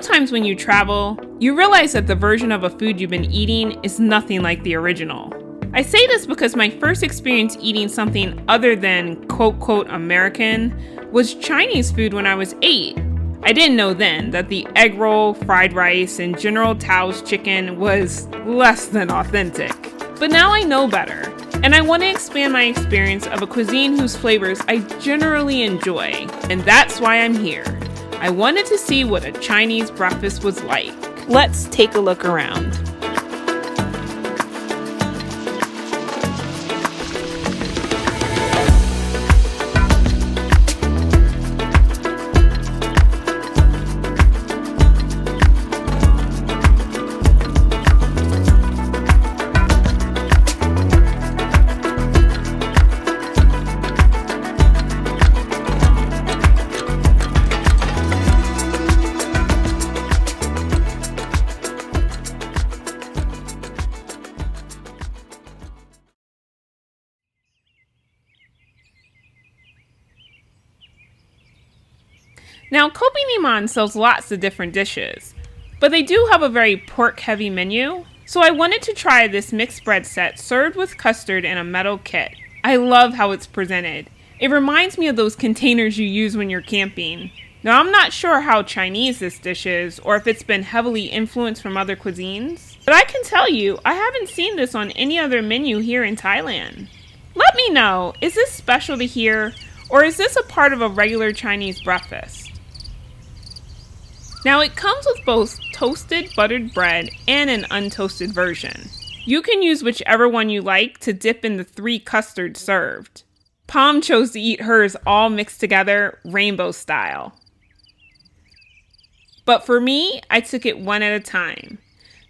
Sometimes when you travel, you realize that the version of a food you've been eating is nothing like the original. I say this because my first experience eating something other than quote American was Chinese food when I was 8. I didn't know then that the egg roll, fried rice, and General Tao's chicken was less than authentic. But now I know better, and I want to expand my experience of a cuisine whose flavors I generally enjoy, and that's why I'm here. I wanted to see what a Chinese breakfast was like. Let's take a look around. Now, Kopi Niman sells lots of different dishes, but they do have a very pork-heavy menu, so I wanted to try this mixed bread set served with custard in a metal kit. I love how it's presented. It reminds me of those containers you use when you're camping. Now, I'm not sure how Chinese this dish is, or if it's been heavily influenced from other cuisines, but I can tell you, I haven't seen this on any other menu here in Thailand. Let me know, is this special to here, or is this a part of a regular Chinese breakfast? Now it comes with both toasted buttered bread and an untoasted version. You can use whichever one you like to dip in the 3 custards served. Pom chose to eat hers all mixed together, rainbow style. But for me, I took it one at a time.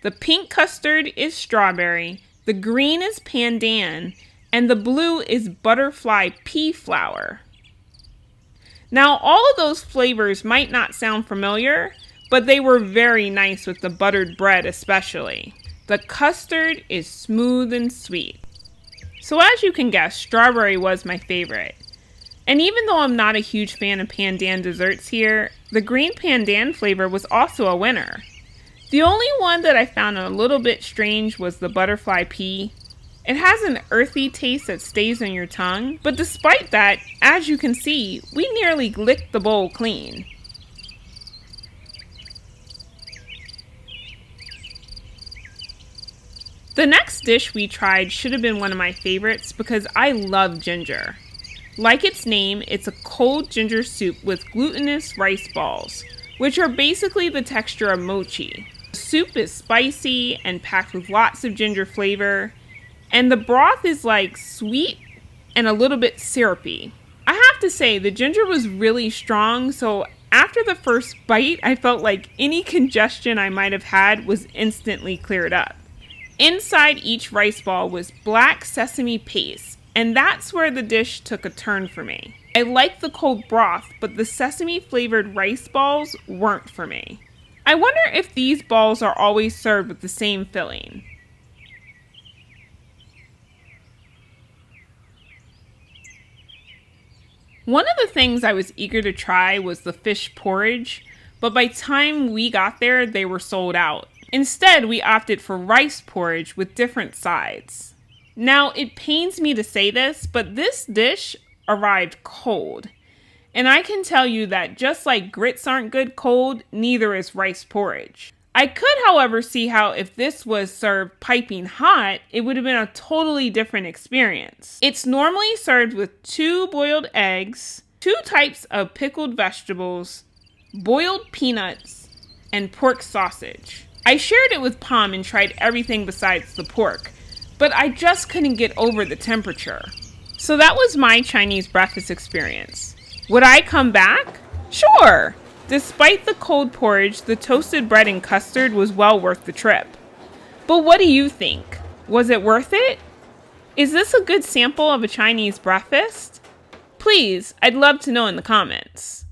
The pink custard is strawberry, the green is pandan, and the blue is butterfly pea flower. Now, all of those flavors might not sound familiar, but they were very nice with the buttered bread especially. The custard is smooth and sweet. So as you can guess, strawberry was my favorite. And even though I'm not a huge fan of pandan desserts here, the green pandan flavor was also a winner. The only one that I found a little bit strange was the butterfly pea. It has an earthy taste that stays on your tongue, but despite that, as you can see, we nearly licked the bowl clean. The next dish we tried should have been one of my favorites because I love ginger. Like its name, it's a cold ginger soup with glutinous rice balls, which are basically the texture of mochi. The soup is spicy and packed with lots of ginger flavor, and the broth is like sweet and a little bit syrupy. I have to say, the ginger was really strong, so after the first bite, I felt like any congestion I might have had was instantly cleared up. Inside each rice ball was black sesame paste, and that's where the dish took a turn for me. I liked the cold broth, but the sesame flavored rice balls weren't for me. I wonder if these balls are always served with the same filling. One of the things I was eager to try was the fish porridge, but by the time we got there, they were sold out. Instead, we opted for rice porridge with different sides. Now, it pains me to say this, but this dish arrived cold. And I can tell you that just like grits aren't good cold, neither is rice porridge. I could, however, see how if this was served piping hot, it would have been a totally different experience. It's normally served with 2 boiled eggs, 2 types of pickled vegetables, boiled peanuts, and pork sausage. I shared it with Pom and tried everything besides the pork, but I just couldn't get over the temperature. So that was my Chinese breakfast experience. Would I come back? Sure! Despite the cold porridge, the toasted bread and custard was well worth the trip. But what do you think? Was it worth it? Is this a good sample of a Chinese breakfast? Please, I'd love to know in the comments.